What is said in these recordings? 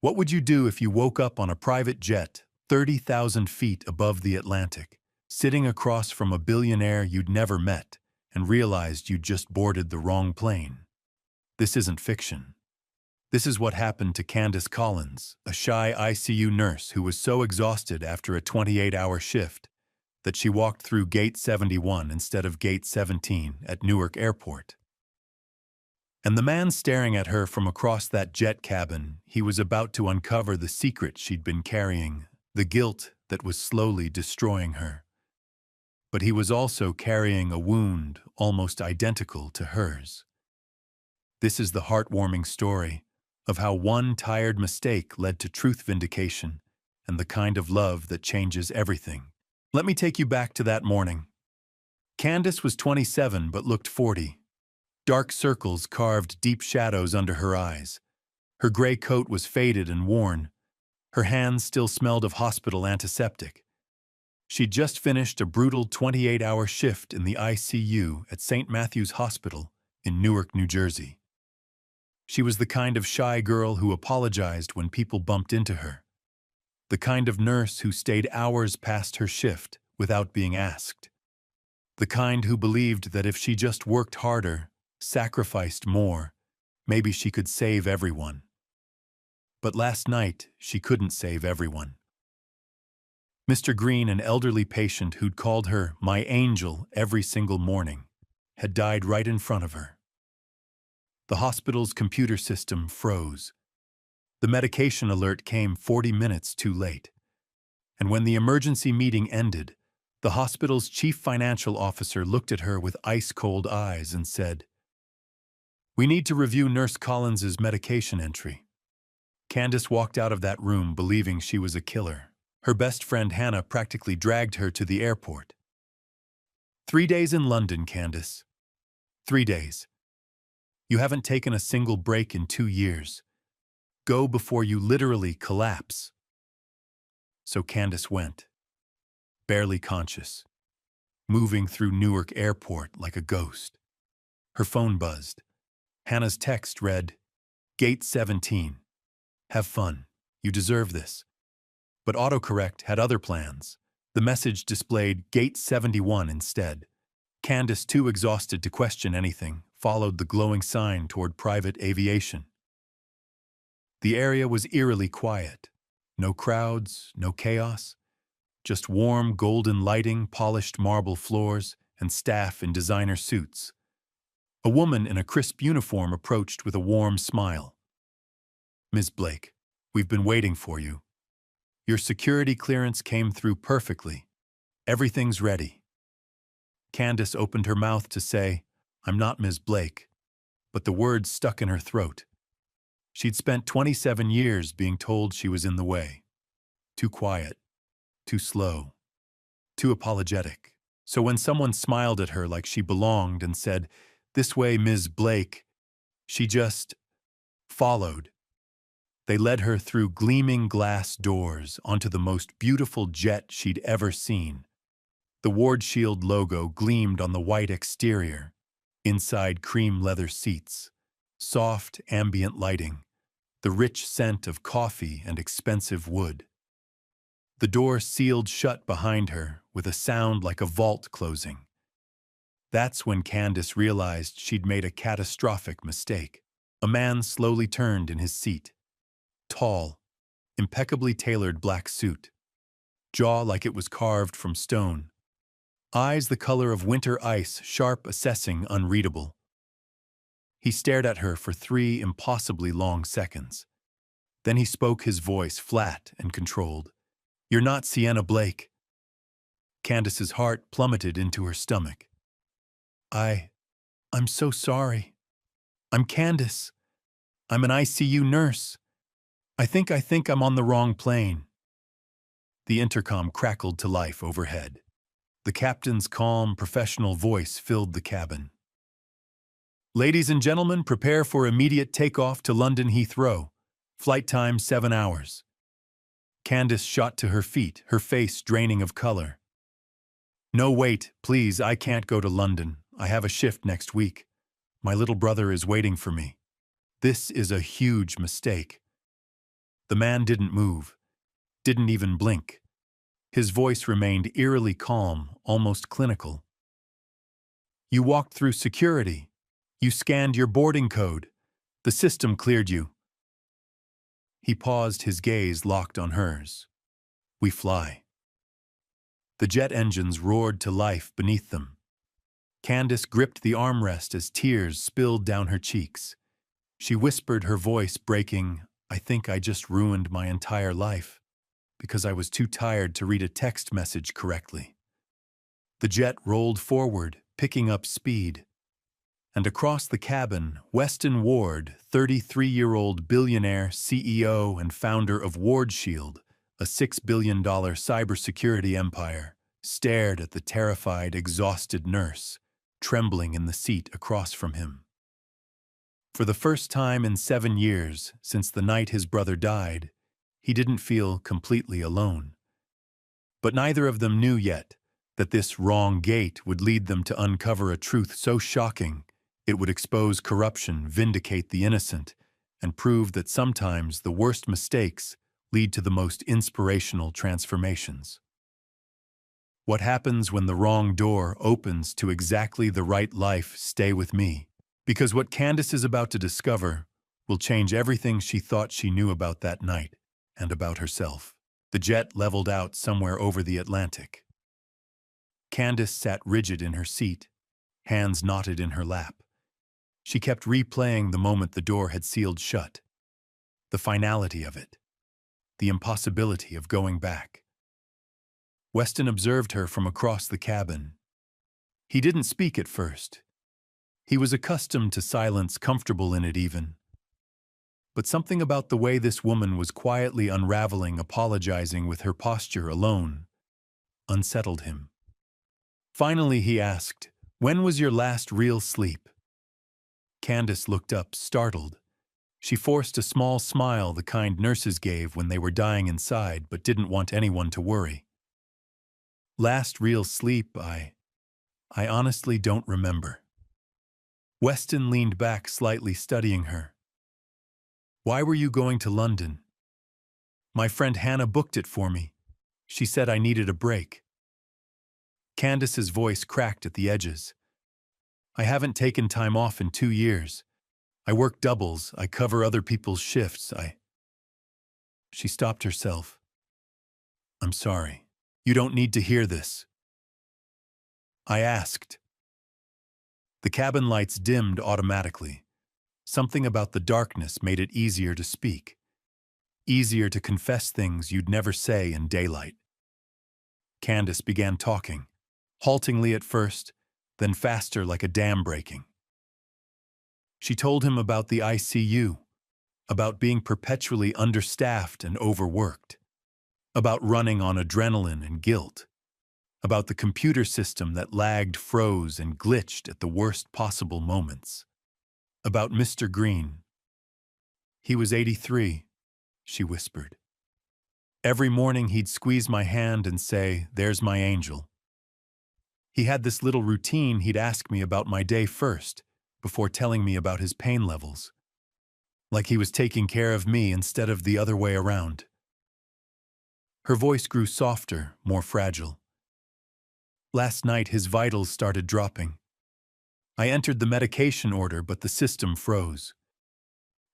What would you do if you woke up on a private jet 30,000 feet above the Atlantic, sitting across from a billionaire you'd never met, and realized you'd just boarded the wrong plane? This isn't fiction. This is what happened to Candace Collins, a shy ICU nurse who was so exhausted after a 28-hour shift that she walked through Gate 71 instead of Gate 17 at Newark Airport. And the man staring at her from across that jet cabin, he was about to uncover the secret she'd been carrying, the guilt that was slowly destroying her. But he was also carrying a wound almost identical to hers. This is the heartwarming story of how one tired mistake led to truth vindication and the kind of love that changes everything. Let me take you back to that morning. Candace was 27 but looked 40. Dark circles carved deep shadows under her eyes. Her gray coat was faded and worn. Her hands still smelled of hospital antiseptic. She'd just finished a brutal 28-hour shift in the ICU at St. Matthew's Hospital in Newark, New Jersey. She was the kind of shy girl who apologized when people bumped into her. The kind of nurse who stayed hours past her shift without being asked. The kind who believed that if she just worked harder, sacrificed more, maybe she could save everyone. But last night, she couldn't save everyone. Mr. Green, an elderly patient who'd called her "my angel" every single morning, had died right in front of her. The hospital's computer system froze. The medication alert came 40 minutes too late. And when the emergency meeting ended, the hospital's chief financial officer looked at her with ice-cold eyes and said, "We need to review Nurse Collins's medication entry." Candace walked out of that room believing she was a killer. Her best friend Hannah practically dragged her to the airport. 3 days in London, Candace. 3 days. You haven't taken a single break in 2 years. Go before you literally collapse. So Candace went, barely conscious, moving through Newark Airport like a ghost. Her phone buzzed. Hannah's text read, "Gate 17. Have fun. You deserve this." But autocorrect had other plans. The message displayed Gate 71 instead. Candace, too exhausted to question anything, followed the glowing sign toward private aviation. The area was eerily quiet. No crowds, no chaos. Just warm, golden lighting, polished marble floors, and staff in designer suits. A woman in a crisp uniform approached with a warm smile. "Ms. Blake, we've been waiting for you. Your security clearance came through perfectly. Everything's ready." Candace opened her mouth to say, "I'm not Ms. Blake," but the words stuck in her throat. She'd spent 27 years being told she was in the way. Too quiet, too slow, too apologetic. So when someone smiled at her like she belonged and said, "This way, Ms. Blake," she just followed. They led her through gleaming glass doors onto the most beautiful jet she'd ever seen. The Ward Shield logo gleamed on the white exterior. Inside, cream leather seats, soft ambient lighting, the rich scent of coffee and expensive wood. The door sealed shut behind her with a sound like a vault closing. That's when Candace realized she'd made a catastrophic mistake. A man slowly turned in his seat. Tall, impeccably tailored black suit. Jaw like it was carved from stone. Eyes the color of winter ice, sharp, assessing, unreadable. He stared at her for 3 impossibly long seconds. Then he spoke, his voice flat and controlled. "You're not Sienna Blake." Candace's heart plummeted into her stomach. I'm so sorry. I'm Candace. I'm an ICU nurse. I think I'm on the wrong plane." The intercom crackled to life overhead. The captain's calm, professional voice filled the cabin. "Ladies and gentlemen, prepare for immediate takeoff to London Heathrow. Flight time 7 hours." Candace shot to her feet, her face draining of color. "No, wait, please, I can't go to London. I have a shift next week. My little brother is waiting for me. This is a huge mistake." The man didn't move, didn't even blink. His voice remained eerily calm, almost clinical. You walked through security. You scanned your boarding code. The system cleared you. He paused, his gaze locked on hers. We fly. The jet engines roared to life beneath them. Candace gripped the armrest as tears spilled down her cheeks. She whispered, her voice breaking, I think I just ruined my entire life because I was too tired to read a text message correctly. The jet rolled forward, picking up speed. And across the cabin, Weston Ward, 33-year-old billionaire, CEO and founder of Ward Shield, a $6 billion cybersecurity empire, stared at the terrified, exhausted nurse, trembling in the seat across from him. For the first time in 7 years, since the night his brother died, he didn't feel completely alone. But neither of them knew yet that this wrong gate would lead them to uncover a truth so shocking it would expose corruption, vindicate the innocent, and prove that sometimes the worst mistakes lead to the most inspirational transformations. What happens when the wrong door opens to exactly the right life? Stay with me, because what Candace is about to discover will change everything she thought she knew about that night and about herself. The jet leveled out somewhere over the Atlantic. Candace sat rigid in her seat, hands knotted in her lap. She kept replaying the moment the door had sealed shut, the finality of it, the impossibility of going back. Weston observed her from across the cabin. He didn't speak at first. He was accustomed to silence, comfortable in it even. But something about the way this woman was quietly unraveling, apologizing with her posture alone, unsettled him. Finally he asked, "When was your last real sleep?" Candace looked up, startled. She forced a small smile, the kind nurses gave when they were dying inside but didn't want anyone to worry. "Last real sleep, I honestly don't remember." Weston leaned back slightly, studying her. "Why were you going to London?" "My friend Hannah booked it for me. She said I needed a break." Candace's voice cracked at the edges. "I haven't taken time off in 2 years. I work doubles, I cover other people's shifts, She stopped herself. "I'm sorry. You don't need to hear this." I asked. The cabin lights dimmed automatically. Something about the darkness made it easier to speak. Easier to confess things you'd never say in daylight. Candace began talking, haltingly at first, then faster like a dam breaking. She told him about the ICU, about being perpetually understaffed and overworked, about running on adrenaline and guilt, about the computer system that lagged, froze, and glitched at the worst possible moments, about Mr. Green. "He was 83, she whispered. "Every morning he'd squeeze my hand and say, 'There's my angel.' He had this little routine. He'd ask me about my day first, before telling me about his pain levels. Like he was taking care of me instead of the other way around." Her voice grew softer, more fragile. "Last night his vitals started dropping. I entered the medication order, but the system froze.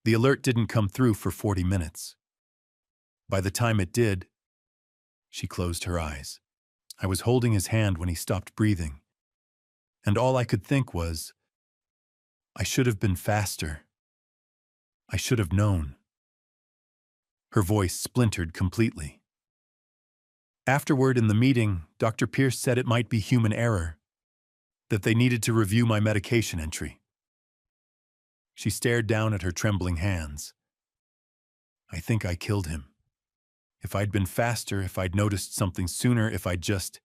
The alert didn't come through for 40 minutes. By the time it did," she closed her eyes. "I was holding his hand when he stopped breathing. And all I could think was, I should have been faster. I should have known." Her voice splintered completely. Afterward in the meeting, Dr. Pierce said it might be human error, that they needed to review my medication entry. She stared down at her trembling hands. "I think I killed him. If I'd been faster, if I'd noticed something sooner, if I'd just..."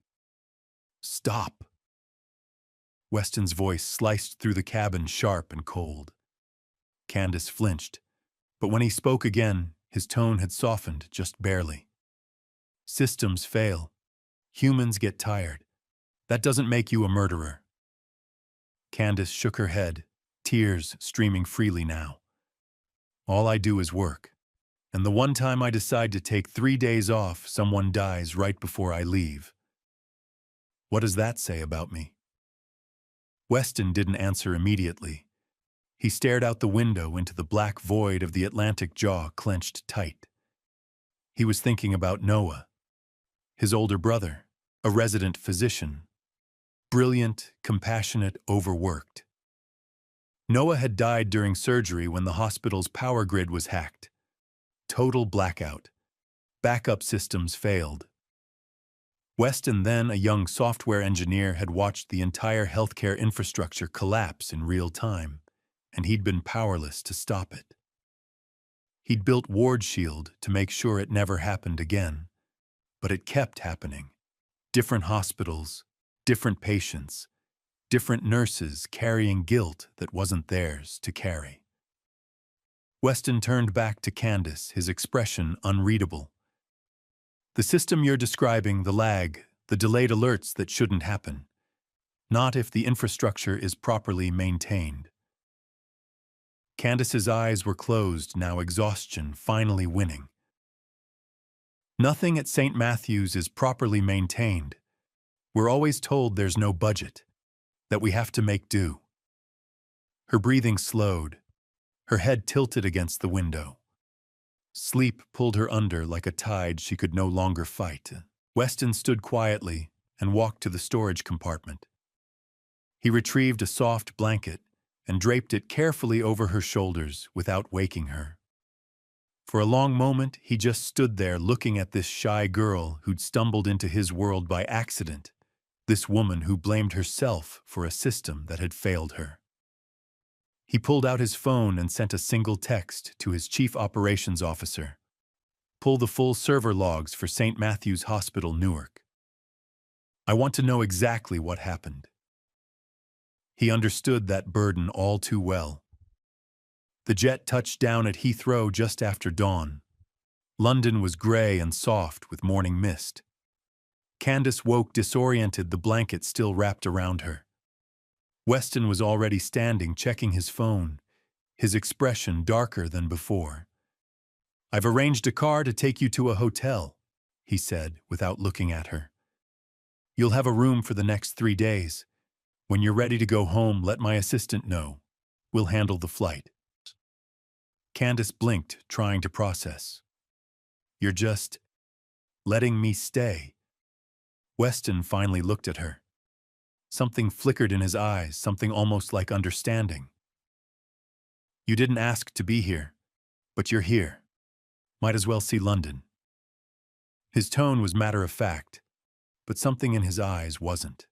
"Stop!" Weston's voice sliced through the cabin, sharp and cold. Candace flinched, but when he spoke again, his tone had softened just barely. "Systems fail. Humans get tired. That doesn't make you a murderer." Candace shook her head, tears streaming freely now. "All I do is work. And the one time I decide to take 3 days off, someone dies right before I leave. What does that say about me? Weston didn't answer immediately. He stared out the window into the black void of the Atlantic, jaw clenched tight. He was thinking about Noah, his older brother, a resident physician. Brilliant, compassionate, overworked. Noah had died during surgery when the hospital's power grid was hacked. Total blackout. Backup systems failed. Weston, then a young software engineer, had watched the entire healthcare infrastructure collapse in real time, and he'd been powerless to stop it. He'd built Ward Shield to make sure it never happened again, but it kept happening. Different hospitals, different patients, different nurses carrying guilt that wasn't theirs to carry. Weston turned back to Candace, his expression unreadable. The system you're describing, the lag, the delayed alerts that shouldn't happen. Not if the infrastructure is properly maintained. Candace's eyes were closed, now exhaustion finally winning. Nothing at St. Matthew's is properly maintained. We're always told there's no budget, that we have to make do. Her breathing slowed, her head tilted against the window. Sleep pulled her under like a tide she could no longer fight. Weston stood quietly and walked to the storage compartment. He retrieved a soft blanket and draped it carefully over her shoulders without waking her. For a long moment, he just stood there looking at this shy girl who'd stumbled into his world by accident, this woman who blamed herself for a system that had failed her. He pulled out his phone and sent a single text to his chief operations officer. Pull the full server logs for St. Matthew's Hospital, Newark. I want to know exactly what happened. He understood that burden all too well. The jet touched down at Heathrow just after dawn. London was gray and soft with morning mist. Candace woke disoriented, the blanket still wrapped around her. Weston was already standing, checking his phone, his expression darker than before. I've arranged a car to take you to a hotel, he said without looking at her. You'll have a room for the next 3 days. When you're ready to go home, let my assistant know. We'll handle the flight. Candace blinked, trying to process. You're just letting me stay. Weston finally looked at her. Something flickered in his eyes, something almost like understanding. You didn't ask to be here, but you're here. Might as well see London. His tone was matter-of-fact, but something in his eyes wasn't.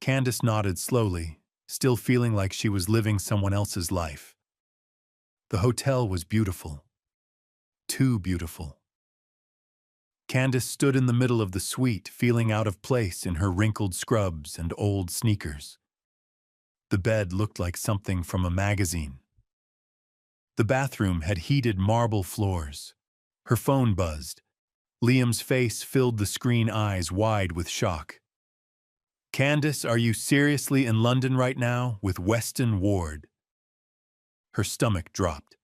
Candace nodded slowly, still feeling like she was living someone else's life. The hotel was beautiful. Too beautiful. Candace stood in the middle of the suite, feeling out of place in her wrinkled scrubs and old sneakers. The bed looked like something from a magazine. The bathroom had heated marble floors. Her phone buzzed. Liam's face filled the screen, eyes wide with shock. Candace, are you seriously in London right now with Weston Ward? Her stomach dropped.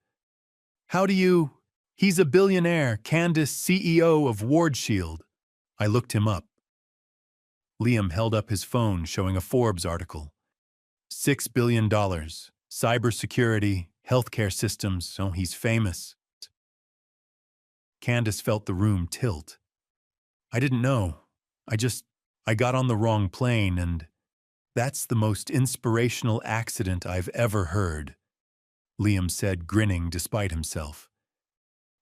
How do you... He's a billionaire, Candace, CEO of Ward Shield. I looked him up. Liam held up his phone, showing a Forbes article. $6 billion, cybersecurity, healthcare systems, oh, he's famous. Candace felt the room tilt. I didn't know. I got on the wrong plane, and that's the most inspirational accident I've ever heard, Liam said, grinning despite himself.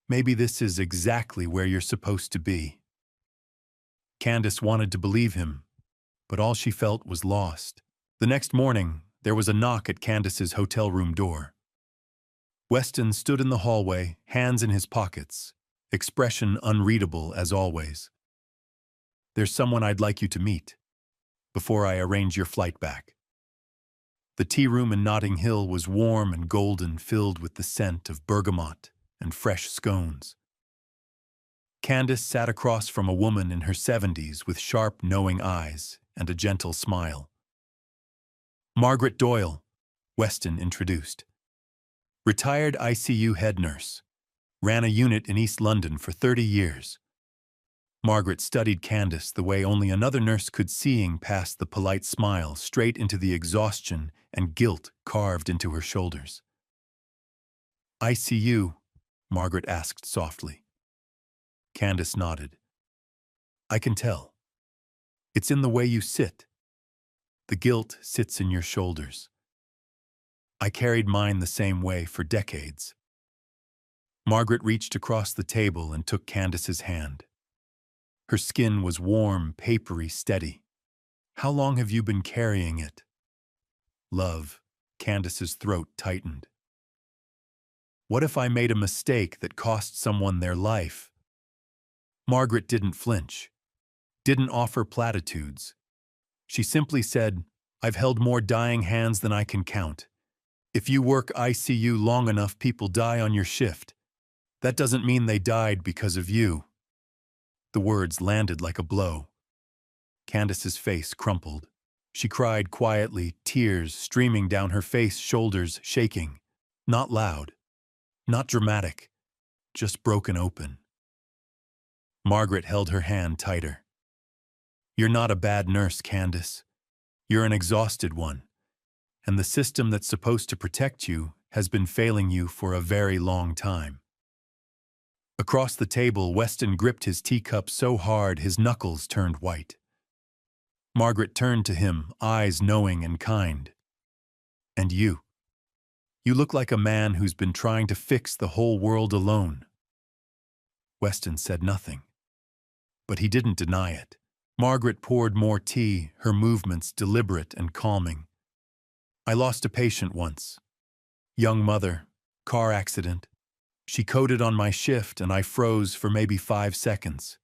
Maybe this is exactly where you're supposed to be. Candace wanted to believe him, but all she felt was lost. The next morning, there was a knock at Candace's hotel room door. Weston stood in the hallway, hands in his pockets, expression unreadable as always. There's someone I'd like you to meet, before I arrange your flight back. The tea room in Notting Hill was warm and golden, filled with the scent of bergamot and fresh scones. Candace sat across from a woman in her 70s with sharp, knowing eyes and a gentle smile. Margaret Doyle, Weston introduced. Retired ICU head nurse. Ran a unit in East London for 30 years. Margaret studied Candace the way only another nurse could, seeing past the polite smile straight into the exhaustion and guilt carved into her shoulders. ICU? Margaret asked softly. Candace nodded. I can tell. It's in the way you sit. The guilt sits in your shoulders. I carried mine the same way for decades. Margaret reached across the table and took Candace's hand. Her skin was warm, papery, steady. How long have you been carrying it? Love. Candace's throat tightened. What if I made a mistake that cost someone their life? Margaret didn't flinch, didn't offer platitudes. She simply said, I've held more dying hands than I can count. If you work ICU long enough, people die on your shift. That doesn't mean they died because of you. The words landed like a blow. Candace's face crumpled. She cried quietly, tears streaming down her face, shoulders shaking. Not loud, not dramatic, just broken open. Margaret held her hand tighter. You're not a bad nurse, Candace. You're an exhausted one. And the system that's supposed to protect you has been failing you for a very long time. Across the table, Weston gripped his teacup so hard his knuckles turned white. Margaret turned to him, eyes knowing and kind. And you? You look like a man who's been trying to fix the whole world alone. Weston said nothing. But he didn't deny it. Margaret poured more tea, her movements deliberate and calming. I lost a patient once. Young mother, car accident. She coded on my shift and I froze for maybe 5 seconds.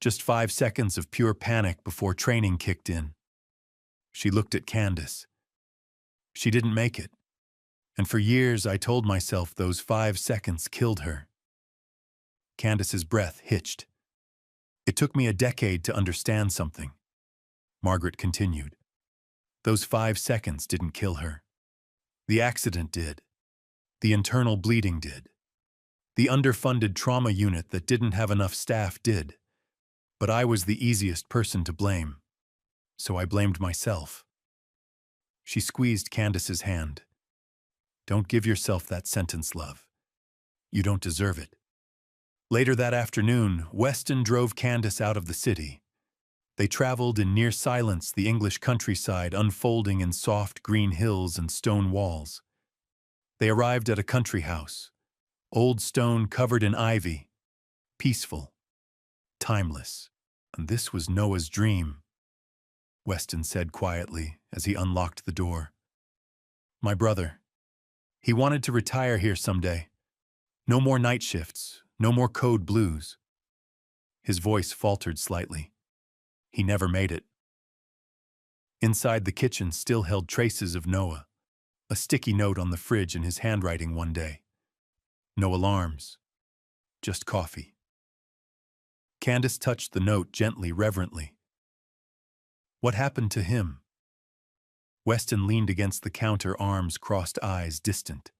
Just 5 seconds of pure panic before training kicked in. She looked at Candace. She didn't make it. And for years I told myself those 5 seconds killed her. Candace's breath hitched. It took me a decade to understand something. Margaret continued. Those 5 seconds didn't kill her. The accident did. The internal bleeding did. The underfunded trauma unit that didn't have enough staff did. But I was the easiest person to blame. So I blamed myself. She squeezed Candace's hand. Don't give yourself that sentence, love. You don't deserve it. Later that afternoon, Weston drove Candace out of the city. They traveled in near silence the English countryside unfolding in soft green hills and stone walls. They arrived at a country house, old stone covered in ivy, peaceful, timeless. And this was Noah's dream, Weston said quietly as he unlocked the door. My brother. He wanted to retire here someday. No more night shifts, no more code blues. His voice faltered slightly. He never made it. Inside the kitchen still held traces of Noah, a sticky note on the fridge in his handwriting one day. No alarms, just coffee. Candace touched the note gently, reverently. What happened to him? Weston leaned against the counter, arms crossed, eyes distant.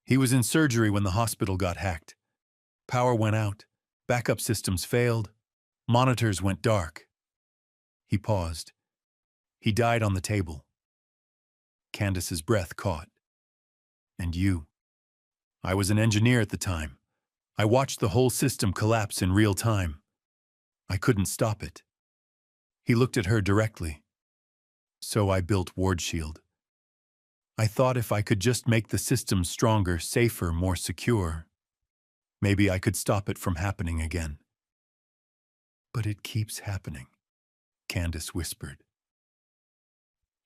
He was in surgery when the hospital got hacked. Power went out, backup systems failed, monitors went dark. He paused. He died on the table. Candace's breath caught. And you? I was an engineer at the time. I watched the whole system collapse in real time. I couldn't stop it. He looked at her directly. So I built WardShield. I thought if I could just make the system stronger, safer, more secure, maybe I could stop it from happening again. But it keeps happening, Candace whispered.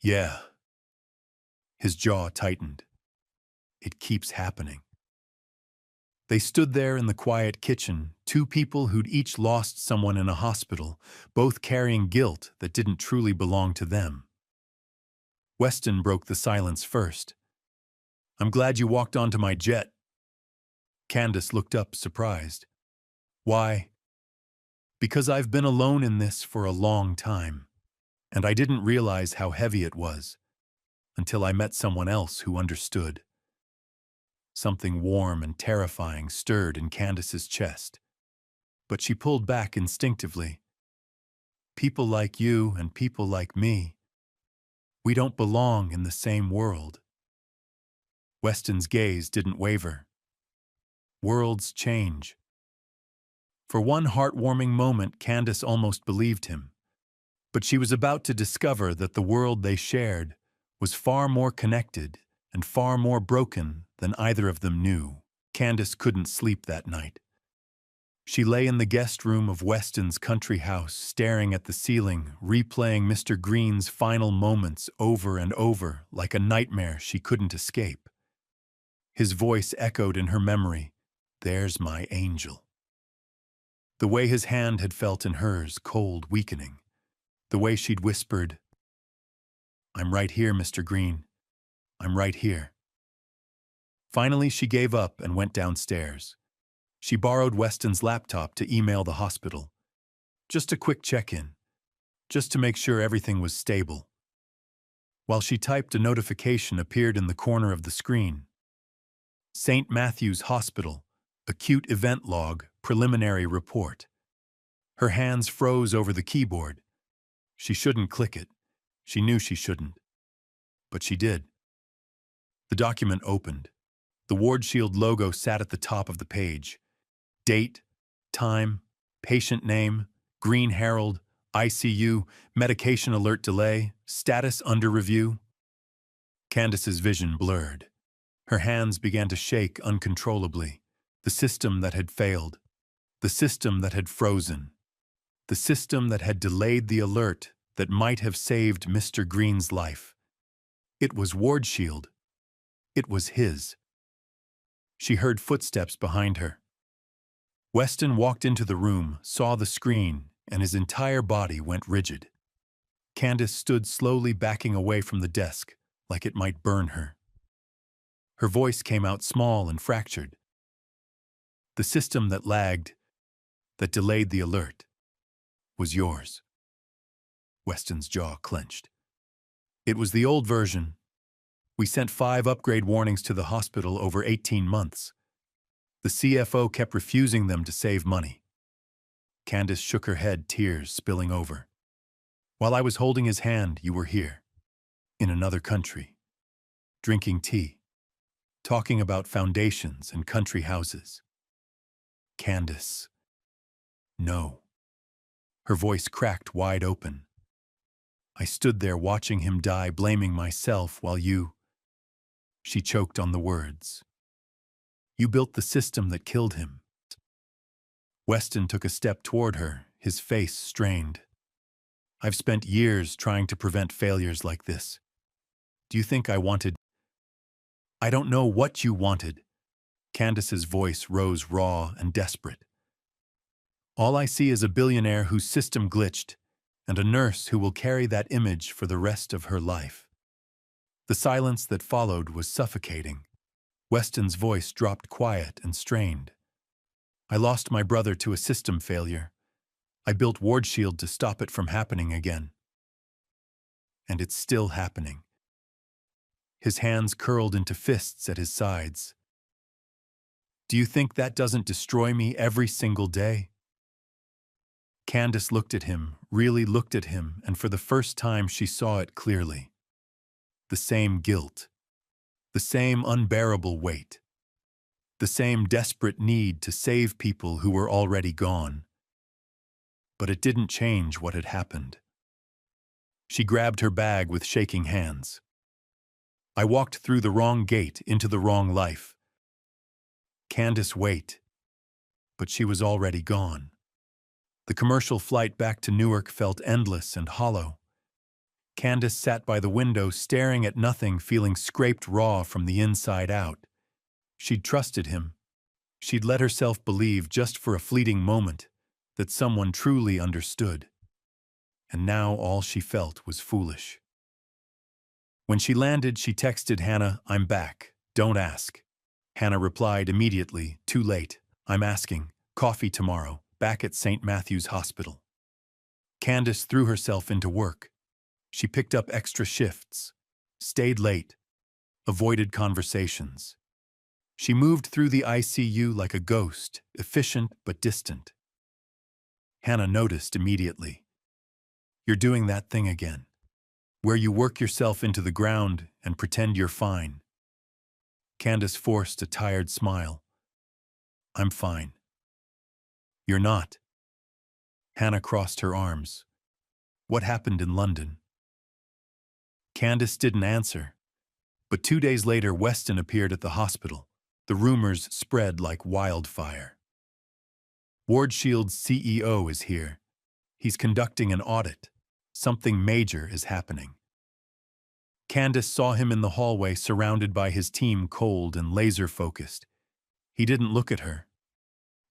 Yeah. His jaw tightened. It keeps happening. They stood there in the quiet kitchen, two people who'd each lost someone in a hospital, both carrying guilt that didn't truly belong to them. Weston broke the silence first. I'm glad you walked onto my jet. Candace looked up, surprised. Why? Because I've been alone in this for a long time, and I didn't realize how heavy it was until I met someone else who understood. Something warm and terrifying stirred in Candace's chest. But she pulled back instinctively. People like you and people like me, we don't belong in the same world. Weston's gaze didn't waver. Worlds change. For one heartwarming moment, Candace almost believed him. But she was about to discover that the world they shared was far more connected and far more broken than either of them knew. Candace couldn't sleep that night. She lay in the guest room of Weston's country house, staring at the ceiling, replaying Mr. Green's final moments over and over like a nightmare she couldn't escape. His voice echoed in her memory, "There's my angel." The way his hand had felt in hers, cold, weakening. The way she'd whispered, "I'm right here, Mr. Green. I'm right here." Finally, she gave up and went downstairs. She borrowed Weston's laptop to email the hospital. Just a quick check-in, just to make sure everything was stable. While she typed, a notification appeared in the corner of the screen. St. Matthew's Hospital, acute event log, preliminary report. Her hands froze over the keyboard. She shouldn't click it. She knew she shouldn't. But she did. The document opened. The Ward Shield logo sat at the top of the page. Date, time, patient name, Green Herald, ICU, medication alert delay, status under review. Candace's vision blurred. Her hands began to shake uncontrollably. The system that had failed. The system that had frozen. The system that had delayed the alert that might have saved Mr. Green's life. It was Ward Shield. It was his. She heard footsteps behind her. Weston walked into the room, saw the screen, and his entire body went rigid. Candace stood slowly backing away from the desk, like it might burn her. Her voice came out small and fractured. The system that lagged, that delayed the alert, was yours. Weston's jaw clenched. It was the old version. We sent 5 upgrade warnings to the hospital over 18 months. The CFO kept refusing them to save money. Candace shook her head, tears spilling over. While I was holding his hand, you were here, in another country, drinking tea, talking about foundations and country houses. Candace. No. Her voice cracked wide open. I stood there watching him die, blaming myself while you... She choked on the words. You built the system that killed him. Weston took a step toward her, his face strained. I've spent years trying to prevent failures like this. Do you think I wanted... I don't know what you wanted. Candace's voice rose raw and desperate. All I see is a billionaire whose system glitched, and a nurse who will carry that image for the rest of her life. The silence that followed was suffocating. Weston's voice dropped quiet and strained. I lost my brother to a system failure. I built Ward Shield to stop it from happening again. And it's still happening. His hands curled into fists at his sides. Do you think that doesn't destroy me every single day? Candace looked at him, really looked at him, and for the first time she saw it clearly. The same guilt. The same unbearable weight. The same desperate need to save people who were already gone. But it didn't change what had happened. She grabbed her bag with shaking hands. I walked through the wrong gate into the wrong life. Candace, wait. But she was already gone. The commercial flight back to Newark felt endless and hollow. Candace sat by the window, staring at nothing, feeling scraped raw from the inside out. She'd trusted him. She'd let herself believe, just for a fleeting moment, that someone truly understood. And now all she felt was foolish. When she landed, she texted Hannah, I'm back. Don't ask. Hannah replied immediately, too late. I'm asking. Coffee tomorrow. Back at St. Matthew's Hospital. Candace threw herself into work. She picked up extra shifts, stayed late, avoided conversations. She moved through the ICU like a ghost, efficient but distant. Hannah noticed immediately. "You're doing that thing again, where you work yourself into the ground and pretend you're fine." Candace forced a tired smile. "I'm fine." "You're not." Hannah crossed her arms. "What happened in London?" Candace didn't answer. But 2 days later, Weston appeared at the hospital. The rumors spread like wildfire. "Ward Shield's CEO is here. He's conducting an audit. Something major is happening." Candace saw him in the hallway, surrounded by his team, cold and laser-focused. He didn't look at her.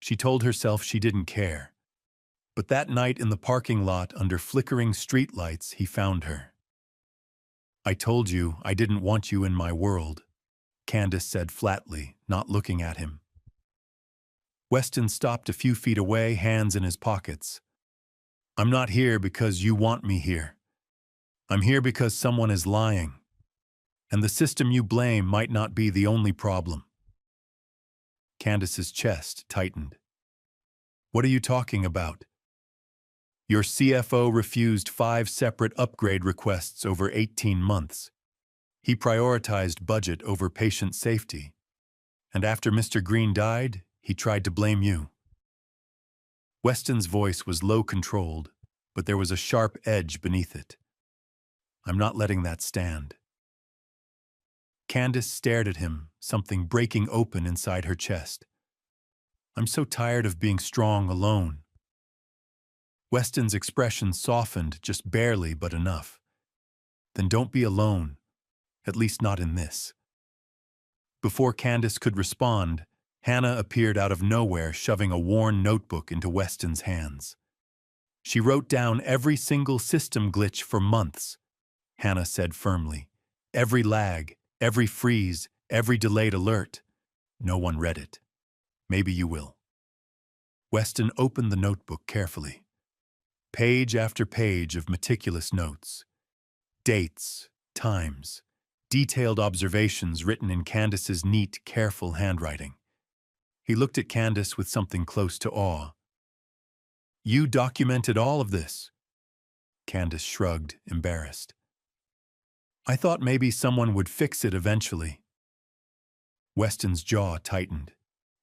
She told herself she didn't care. But that night in the parking lot under flickering streetlights, he found her. "I told you I didn't want you in my world," Candace said flatly, not looking at him. Weston stopped a few feet away, hands in his pockets. "I'm not here because you want me here. I'm here because someone is lying. And the system you blame might not be the only problem." Candace's chest tightened. "What are you talking about?" "Your CFO refused 5 separate upgrade requests over 18 months. He prioritized budget over patient safety. And after Mr. Green died, he tried to blame you." Weston's voice was low-controlled, but there was a sharp edge beneath it. "I'm not letting that stand." Candace stared at him, something breaking open inside her chest. "I'm so tired of being strong alone." Weston's expression softened just barely, but enough. "Then don't be alone, at least not in this." Before Candace could respond, Hannah appeared out of nowhere, shoving a worn notebook into Weston's hands. "She wrote down every single system glitch for months," Hannah said firmly. "Every lag, every freeze, every delayed alert. No one read it. Maybe you will." Weston opened the notebook carefully. Page after page of meticulous notes. Dates, times, detailed observations written in Candace's neat, careful handwriting. He looked at Candace with something close to awe. "You documented all of this?" Candace shrugged, embarrassed. "I thought maybe someone would fix it eventually." Weston's jaw tightened.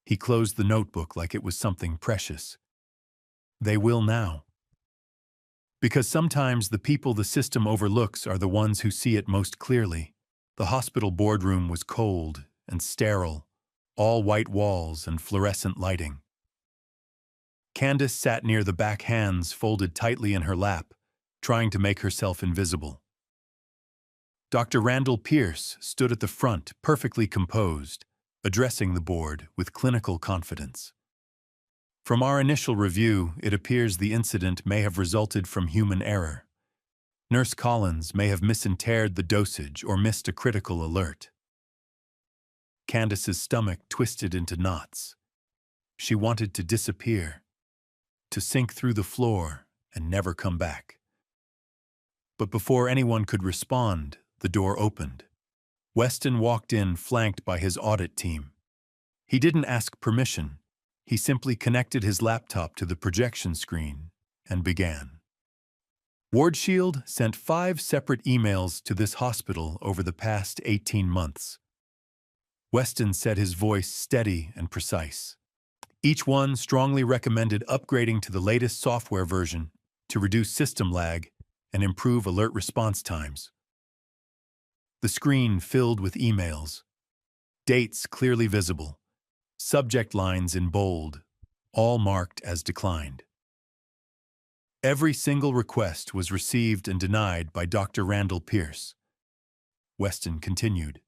He closed the notebook like it was something precious. "They will now. Because sometimes the people the system overlooks are the ones who see it most clearly." The hospital boardroom was cold and sterile, all white walls and fluorescent lighting. Candace sat near the back, hands folded tightly in her lap, trying to make herself invisible. Dr. Randall Pierce stood at the front, perfectly composed, addressing the board with clinical confidence. "From our initial review, it appears the incident may have resulted from human error. Nurse Collins may have misinterpreted the dosage or missed a critical alert." Candace's stomach twisted into knots. She wanted to disappear, to sink through the floor and never come back. But before anyone could respond, the door opened. Weston walked in, flanked by his audit team. He didn't ask permission. He simply connected his laptop to the projection screen and began. "Ward Shield sent 5 separate emails to this hospital over the past 18 months. Weston said, his voice steady and precise. Each one strongly recommended upgrading to the latest software version to reduce system lag and improve alert response times. The screen filled with emails, dates clearly visible, subject lines in bold, all marked as declined. Every single request was received and denied by Dr. Randall Pierce." Weston continued.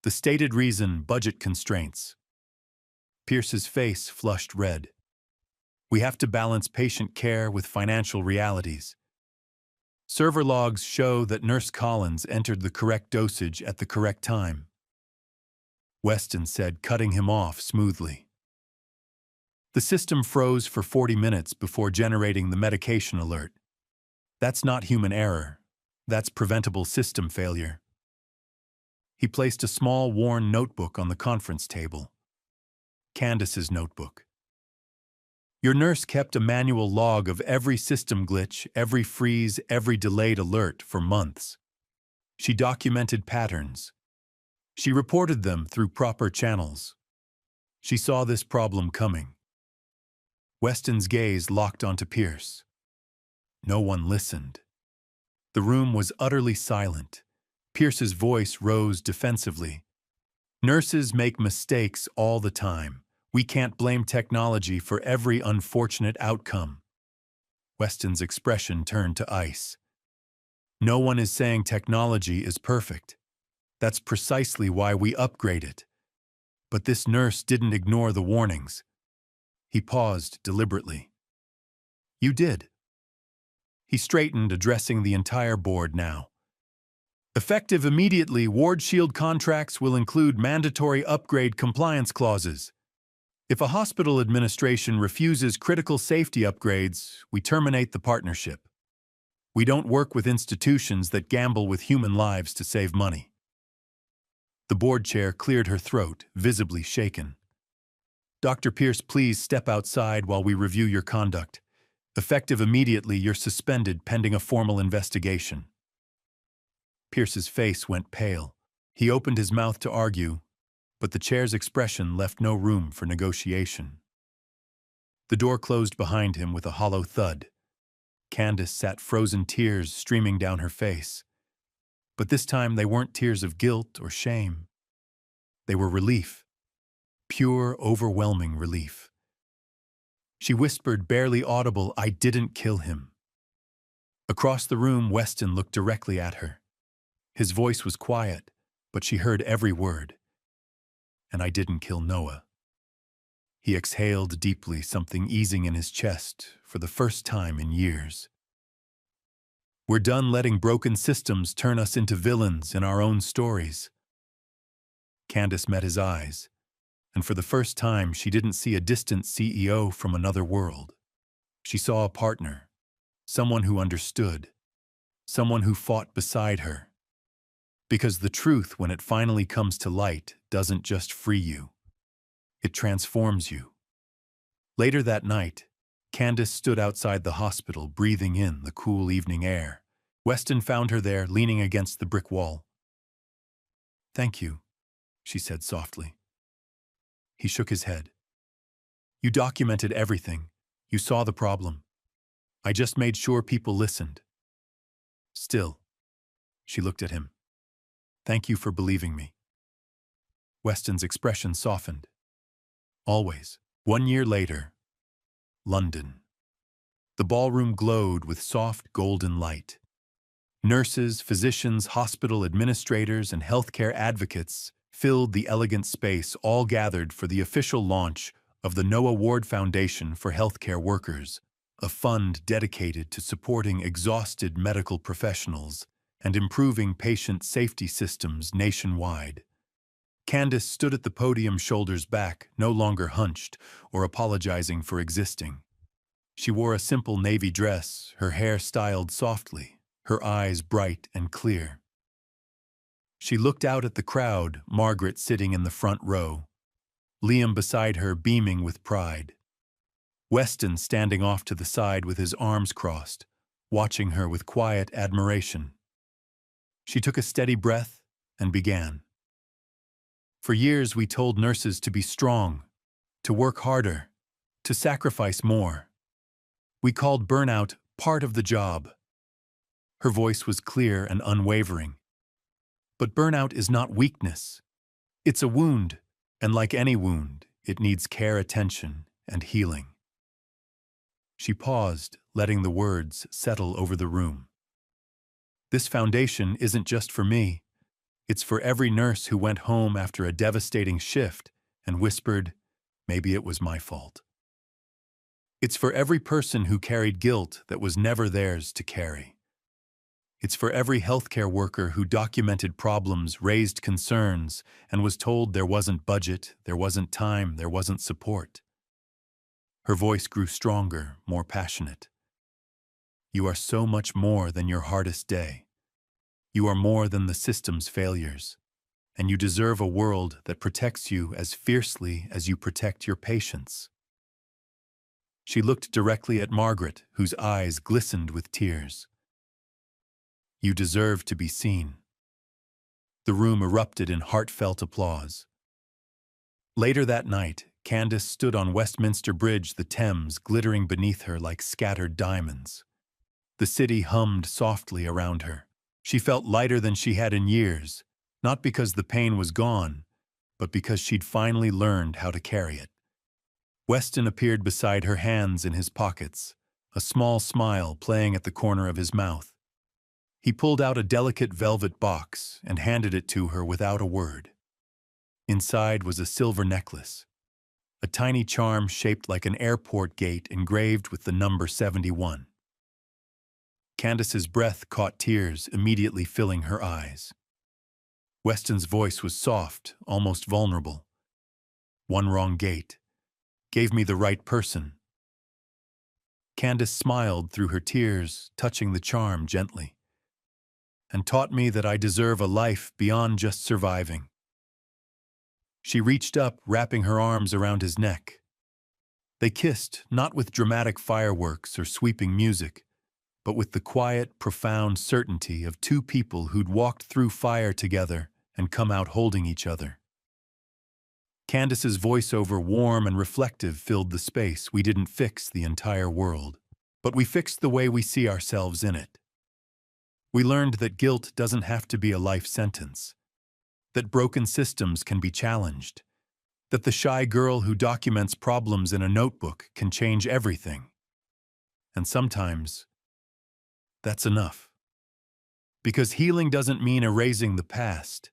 "The stated reason, budget constraints." Pierce's face flushed red. "We have to balance patient care with financial realities. Server logs show that Nurse Collins entered the correct dosage at the correct time." Weston said, cutting him off smoothly. "The system froze for 40 minutes before generating the medication alert. That's not human error. That's preventable system failure." He placed a small, worn notebook on the conference table. Candace's notebook. Your nurse kept a manual log of every system glitch, every freeze, every delayed alert for months. She documented patterns. She reported them through proper channels. She saw this problem coming. Weston's gaze locked onto Pierce. No one listened. The room was utterly silent. Pierce's voice rose defensively. Nurses make mistakes all the time. We can't blame technology for every unfortunate outcome. Weston's expression turned to ice. No one is saying technology is perfect. That's precisely why we upgrade it. But this nurse didn't ignore the warnings. He paused deliberately. You did. He straightened, addressing the entire board now. Effective immediately, Ward Shield contracts will include mandatory upgrade compliance clauses. If a hospital administration refuses critical safety upgrades, we terminate the partnership. We don't work with institutions that gamble with human lives to save money. The board chair cleared her throat, visibly shaken. Dr. Pierce, please step outside while we review your conduct. Effective immediately, you're suspended pending a formal investigation. Pierce's face went pale. He opened his mouth to argue, but the chair's expression left no room for negotiation. The door closed behind him with a hollow thud. Candace sat frozen, tears streaming down her face. But this time they weren't tears of guilt or shame. They were relief. Pure, overwhelming relief. She whispered, barely audible, I didn't kill him. Across the room, Weston looked directly at her. His voice was quiet, but she heard every word. And I didn't kill Noah. He exhaled deeply, something easing in his chest for the first time in years. We're done letting broken systems turn us into villains in our own stories. Candace met his eyes, and for the first time she didn't see a distant CEO from another world. She saw a partner, someone who understood, someone who fought beside her. Because the truth, when it finally comes to light, doesn't just free you. It transforms you. Later that night, Candace stood outside the hospital, breathing in the cool evening air. Weston found her there, leaning against the brick wall. Thank you, she said softly. He shook his head. You documented everything. You saw the problem. I just made sure people listened. Still, she looked at him. Thank you for believing me. Weston's expression softened. Always. 1 year later, London. The ballroom glowed with soft golden light. Nurses, physicians, hospital administrators, and healthcare advocates filled the elegant space, all gathered for the official launch of the Noah Ward Foundation for Healthcare Workers, a fund dedicated to supporting exhausted medical professionals and improving patient safety systems nationwide. Candace stood at the podium, shoulders back, no longer hunched or apologizing for existing. She wore a simple navy dress, her hair styled softly, her eyes bright and clear. She looked out at the crowd, Margaret sitting in the front row, Liam beside her beaming with pride, Weston standing off to the side with his arms crossed, watching her with quiet admiration. She took a steady breath and began. For years we told nurses to be strong, to work harder, to sacrifice more. We called burnout part of the job. Her voice was clear and unwavering. But burnout is not weakness. It's a wound, and like any wound, it needs care, attention, and healing. She paused, letting the words settle over the room. This foundation isn't just for me. It's for every nurse who went home after a devastating shift and whispered, maybe it was my fault. It's for every person who carried guilt that was never theirs to carry. It's for every healthcare worker who documented problems, raised concerns, and was told there wasn't budget, there wasn't time, there wasn't support. Her voice grew stronger, more passionate. You are so much more than your hardest day. You are more than the system's failures. and you deserve a world that protects you as fiercely as you protect your patients. She looked directly at Margaret, whose eyes glistened with tears. You deserve to be seen. The room erupted in heartfelt applause. Later that night, Candace stood on Westminster Bridge, the Thames glittering beneath her like scattered diamonds. The city hummed softly around her. She felt lighter than she had in years, not because the pain was gone, but because she'd finally learned how to carry it. Weston appeared beside her, hands in his pockets, a small smile playing at the corner of his mouth. He pulled out a delicate velvet box and handed it to her without a word. Inside was a silver necklace, a tiny charm shaped like an airport gate engraved with the number 71. Candace's breath caught tears, immediately filling her eyes. Weston's voice was soft, almost vulnerable. One wrong gate. Gave me the right person. Candace smiled through her tears, touching the charm gently, and taught me that I deserve a life beyond just surviving. She reached up, wrapping her arms around his neck. They kissed, not with dramatic fireworks or sweeping music, but with the quiet, profound certainty of two people who'd walked through fire together and come out holding each other. Candace's voiceover, warm and reflective, filled the space. We didn't fix the entire world, but we fixed the way we see ourselves in it. We learned that guilt doesn't have to be a life sentence, that broken systems can be challenged, that the shy girl who documents problems in a notebook can change everything. And sometimes, that's enough. Because healing doesn't mean erasing the past.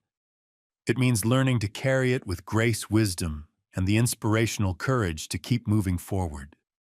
It means learning to carry it with grace, wisdom, and the inspirational courage to keep moving forward.